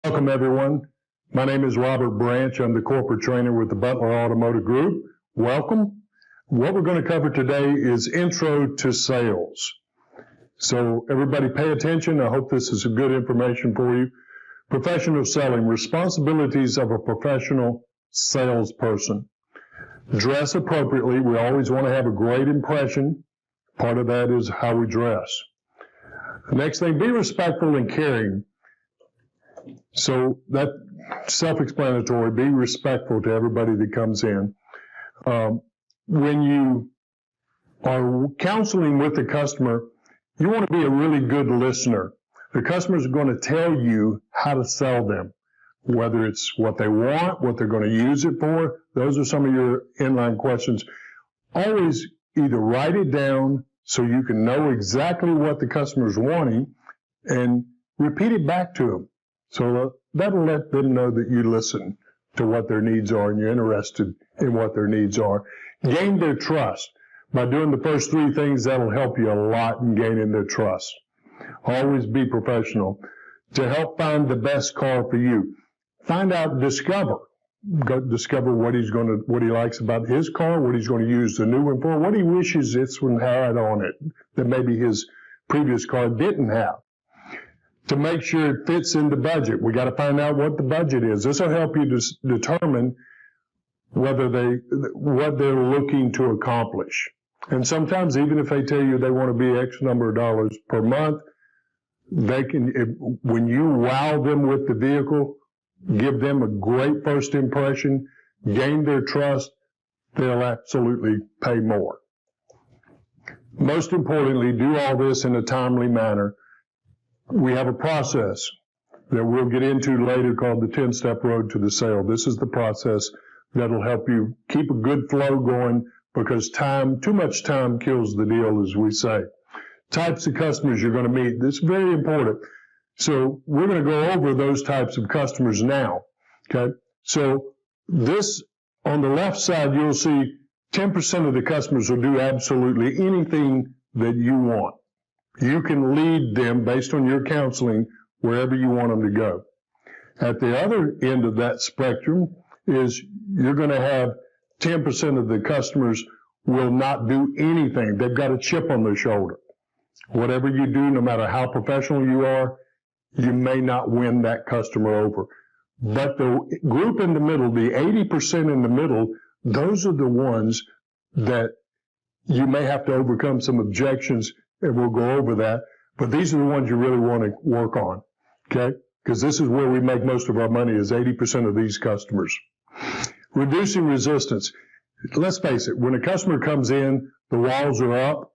Welcome, everyone. My name is Robert Branch. I'm the corporate trainer with the Butler Automotive Group. Welcome. What we're going to cover today is intro to sales. So everybody pay attention. I hope this is some good information for you. Professional selling, responsibilities of a professional salesperson. Dress appropriately. We always want to have a great impression. Part of that is how we dress. The next thing, be respectful and caring. So that's self-explanatory. Be respectful to everybody that comes in. When you are counseling with the customer, you want to be a really good listener. The customers are going to tell you how to sell them, whether it's what they want, what they're going to use it for. Those are some of your inline questions. Always either write it down so you can know exactly what the customer's wanting and repeat it back to them. So that'll let them know that you listen to what their needs are and you're interested in what their needs are. Gain their trust. By doing the first three things, that'll help you a lot in gaining their trust. Always be professional. To help find the best car for you, find out, discover. Go discover what he likes about his car, what he's going to use the new one for, what he wishes this one had on it that maybe his previous car didn't have. To make sure it fits in the budget, we got to find out what the budget is. This will help you determine what they're looking to accomplish. And sometimes, even if they tell you they want to be X number of dollars per month, they can. When you wow them with the vehicle, give them a great first impression, gain their trust, they'll absolutely pay more. Most importantly, do all this in a timely manner. We have a process that we'll get into later called the 10-step road to the sale. This is the process that'll help you keep a good flow going because too much time kills the deal, as we say. Types of customers you're going to meet. This is very important. So we're going to go over those types of customers now. Okay. So this, on the left side, you'll see 10% of the customers will do absolutely anything that you want. You can lead them based on your counseling wherever you want them to go. At the other end of that spectrum is you're going to have 10% of the customers will not do anything. They've got a chip on their shoulder. Whatever you do, no matter how professional you are, you may not win that customer over. But the group in the middle, the 80% in the middle, those are the ones that you may have to overcome some objections, and we'll go over that. But these are the ones you really want to work on, okay? Because this is where we make most of our money, is 80% of these customers. Reducing resistance. Let's face it, when a customer comes in, the walls are up.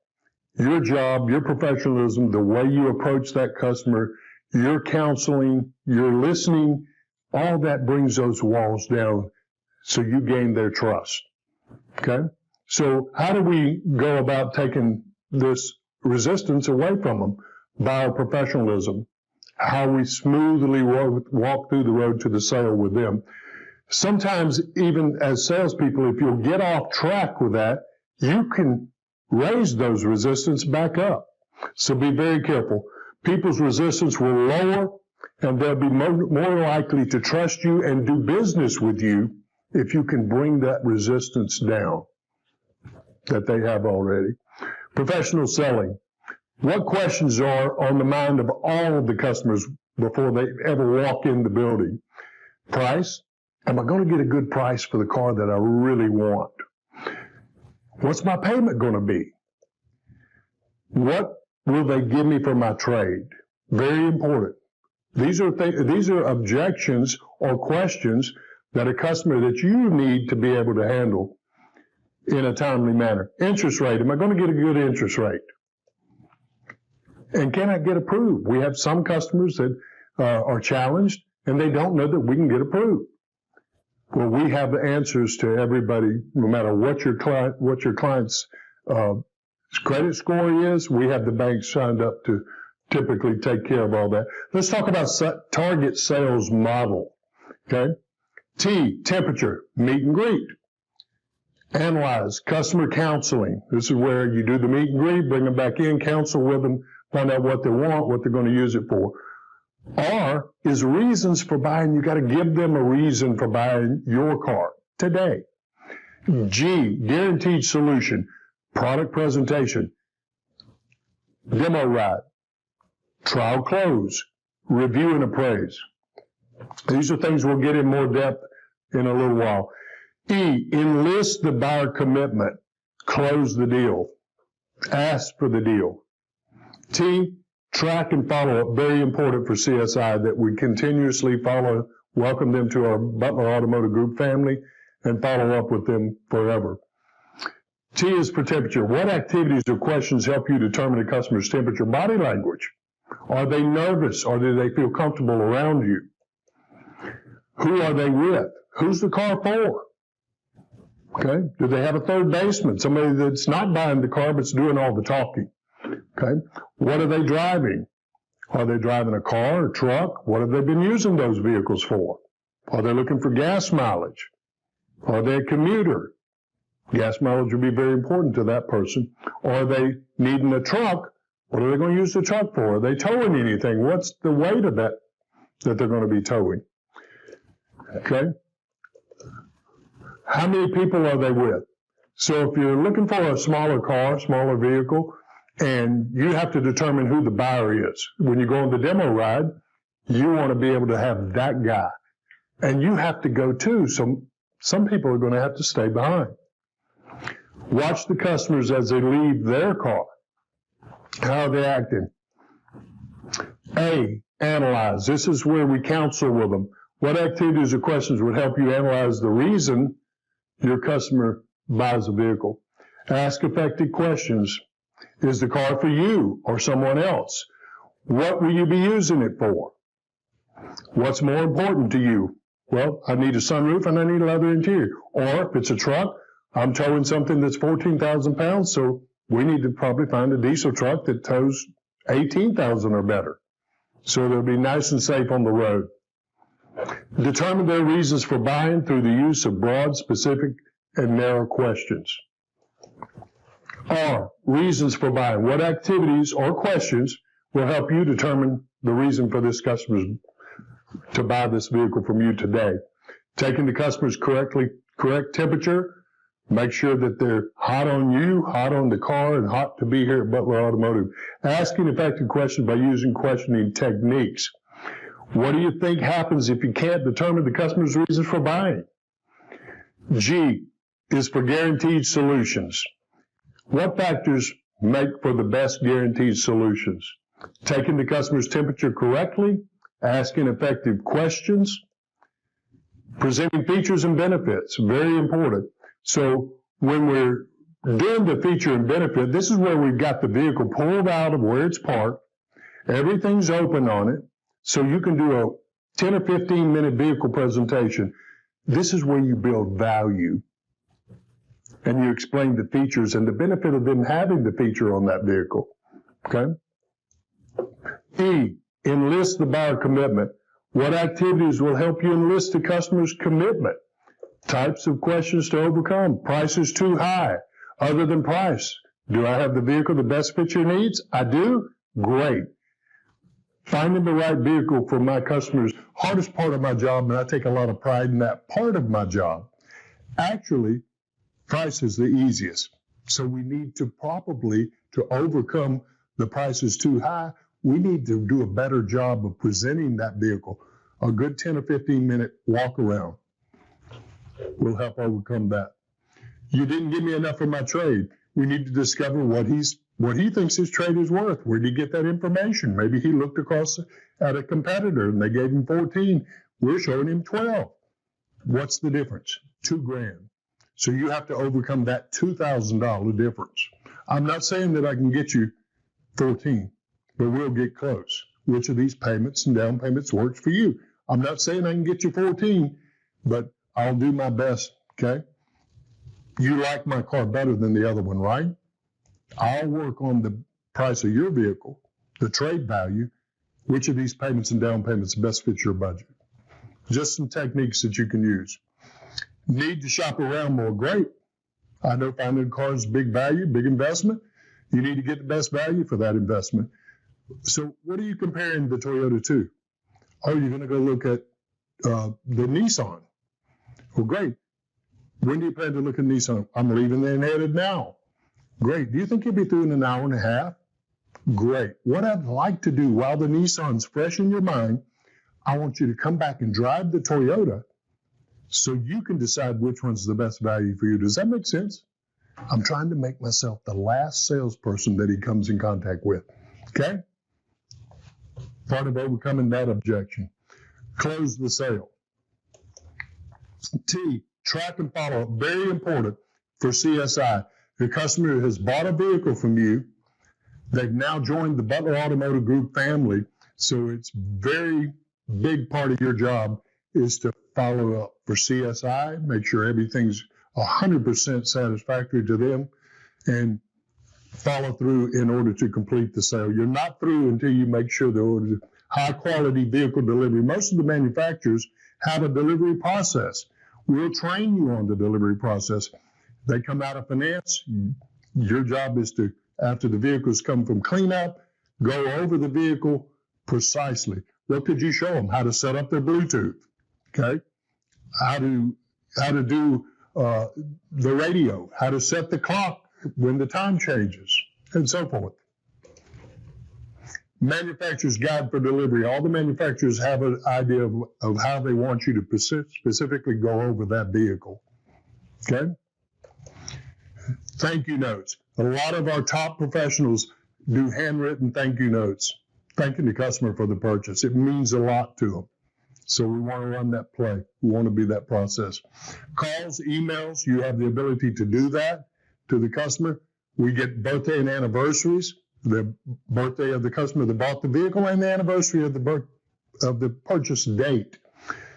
Your job, your professionalism, the way you approach that customer, your counseling, your listening, all that brings those walls down so you gain their trust, okay? So how do we go about taking this resistance away from them? By our professionalism, how we smoothly walk through the road to the sale with them. Sometimes, even as salespeople, if you'll get off track with that, you can raise those resistance back up. So be very careful. People's resistance will lower, and they'll be more likely to trust you and do business with you if you can bring that resistance down that they have already. Professional selling. What questions are on the mind of all of the customers before they ever walk in the building? Price. Am I going to get a good price for the car that I really want? What's my payment going to be? What will they give me for my trade? Very important. These are objections or questions that a customer that you need to be able to handle in a timely manner. Interest rate. Am I going to get a good interest rate? And can I get approved? We have some customers that are challenged and they don't know that we can get approved. Well, we have the answers to everybody, no matter what your client's credit score is. We have the banks signed up to typically take care of all that. Let's talk about target sales model. Okay. T, temperature, meet and greet. Analyze, customer counseling. This is where you do the meet and greet, bring them back in, counsel with them, find out what they want, what they're going to use it for. R is reasons for buying. You got to give them a reason for buying your car today. G, guaranteed solution, product presentation, demo ride, trial close, review and appraise. These are things we'll get in more depth in a little while. E, enlist the buyer commitment, close the deal, ask for the deal. T, track and follow up, very important for CSI that we continuously follow, welcome them to our Butler Automotive Group family, and follow up with them forever. T is for temperature. What activities or questions help you determine a customer's temperature? Body language. Are they nervous or do they feel comfortable around you? Who are they with? Who's the car for? Okay. Do they have a third baseman? Somebody that's not buying the car but's doing all the talking. Okay. What are they driving? Are they driving a car or truck? What have they been using those vehicles for? Are they looking for gas mileage? Are they a commuter? Gas mileage would be very important to that person. Or are they needing a truck? What are they going to use the truck for? Are they towing anything? What's the weight of that they're going to be towing? Okay. How many people are they with? So if you're looking for a smaller car, smaller vehicle, and you have to determine who the buyer is, when you go on the demo ride, you want to be able to have that guy. And you have to go too. So some people are going to have to stay behind. Watch the customers as they leave their car. How are they acting? A, analyze. This is where we counsel with them. What activities or questions would help you analyze the reason your customer buys a vehicle? Ask effective questions. Is the car for you or someone else? What will you be using it for? What's more important to you? Well, I need a sunroof and I need a leather interior. Or if it's a truck, I'm towing something that's 14,000 pounds, so we need to probably find a diesel truck that tows 18,000 or better. So they'll be nice and safe on the road. Determine their reasons for buying through the use of broad, specific, and narrow questions. R, reasons for buying. What activities or questions will help you determine the reason for this customer to buy this vehicle from you today? Taking the customer's correct temperature, make sure that they're hot on you, hot on the car, and hot to be here at Butler Automotive. Asking effective questions by using questioning techniques. What do you think happens if you can't determine the customer's reasons for buying? G is for guaranteed solutions. What factors make for the best guaranteed solutions? Taking the customer's temperature correctly, asking effective questions, presenting features and benefits, very important. So when we're doing the feature and benefit, this is where we've got the vehicle pulled out of where it's parked, everything's open on it, so you can do a 10 or 15 minute vehicle presentation. This is where you build value. And you explain the features and the benefit of them having the feature on that vehicle. Okay? E, enlist the buyer commitment. What activities will help you enlist the customer's commitment? Types of questions to overcome. Price is too high. Other than price. Do I have the vehicle that best fits your needs? I do? Great. Finding the right vehicle for my customers, hardest part of my job, and I take a lot of pride in that part of my job. Actually, price is the easiest. So we need to probably, to overcome the price is too high, we need to do a better job of presenting that vehicle. A good 10 or 15 minute walk around will help overcome that. You didn't give me enough of my trade. We need to discover what he thinks his trade is worth. Where did he get that information? Maybe he looked across at a competitor and they gave him 14. We're showing him 12. What's the difference? $2,000. So you have to overcome that $2,000 difference. I'm not saying that I can get you 14, but we'll get close. Which of these payments and down payments works for you? I'm not saying I can get you 14, but I'll do my best, okay? You like my car better than the other one, right? I'll work on the price of your vehicle, the trade value. Which of these payments and down payments best fits your budget? Just some techniques that you can use. Need to shop around more. Great. I know finding cars is big value, big investment. You need to get the best value for that investment. So what are you comparing the Toyota to? Oh, you're going to go look at the Nissan. Well, great. When do you plan to look at Nissan? I'm leaving there and headed now. Great. Do you think you'll be through in an hour and a half? Great. What I'd like to do while the Nissan's fresh in your mind, I want you to come back and drive the Toyota so you can decide which one's the best value for you. Does that make sense? I'm trying to make myself the last salesperson that he comes in contact with. Okay? Part of overcoming that objection. Close the sale. T, track and follow up. Very important for CSI. Your customer has bought a vehicle from you. They've now joined the Butler Automotive Group family. So it's very big part of your job is to follow up for CSI, make sure everything's 100% satisfactory to them, and follow through in order to complete the sale. You're not through until you make sure the order high quality vehicle delivery. Most of the manufacturers have a delivery process. We'll train you on the delivery process. They come out of finance. Your job is to, after the vehicles come from cleanup, go over the vehicle precisely. What could you show them? How to set up their Bluetooth, okay? How to do the radio, how to set the clock when the time changes, and so forth. Manufacturer's guide for delivery. All the manufacturers have an idea of how they want you to specifically go over that vehicle, okay? Thank you notes. A lot of our top professionals do handwritten thank you notes, thanking the customer for the purchase. It means a lot to them. So we want to run that play. We want to be that process. Calls, emails, you have the ability to do that to the customer. We get birthday and anniversaries, the birthday of the customer that bought the vehicle and the anniversary of the purchase date.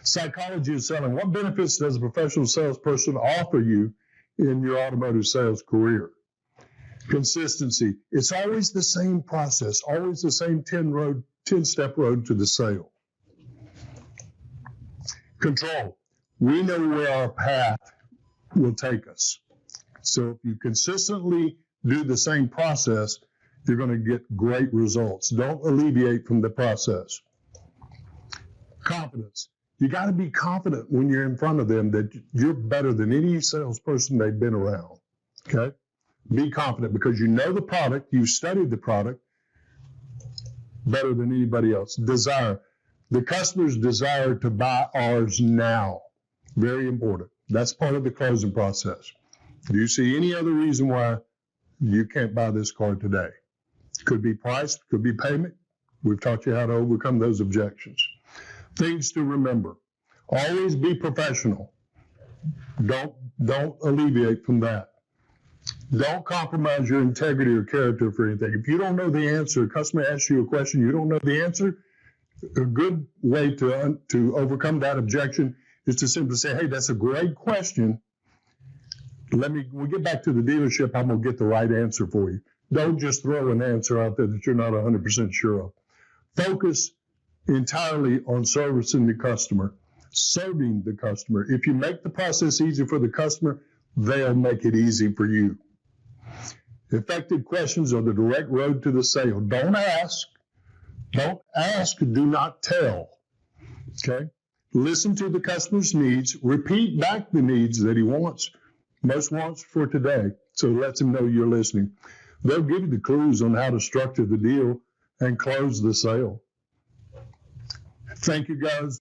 Psychology of selling. What benefits does a professional salesperson offer you in your automotive sales career? Consistency. It's always the same process, always the same 10-step road to the sale. Control. We know where our path will take us. So if you consistently do the same process, you're going to get great results. Don't alleviate from the process. Confidence. You got to be confident when you're in front of them that you're better than any salesperson they've been around. Okay? Be confident because you know the product, you've studied the product better than anybody else. Desire. The customer's desire to buy ours now. Very important. That's part of the closing process. Do you see any other reason why you can't buy this car today? Could be price, could be payment. We've taught you how to overcome those objections. Things to remember. Always be professional. Don't alleviate from that. Don't compromise your integrity or character for anything. If you don't know the answer, a customer asks you a question, you don't know the answer, a good way to overcome that objection is to simply say, hey, that's a great question. We'll get back to the dealership, I'm going to get the right answer for you. Don't just throw an answer out there that you're not 100% sure of. Focus entirely on servicing the customer, serving the customer. If you make the process easy for the customer, they'll make it easy for you. Effective questions are the direct road to the sale. Don't ask, do not tell. Okay? Listen to the customer's needs, repeat back the needs that he most wants for today, so it lets him know you're listening. They'll give you the clues on how to structure the deal and close the sale. Thank you, guys.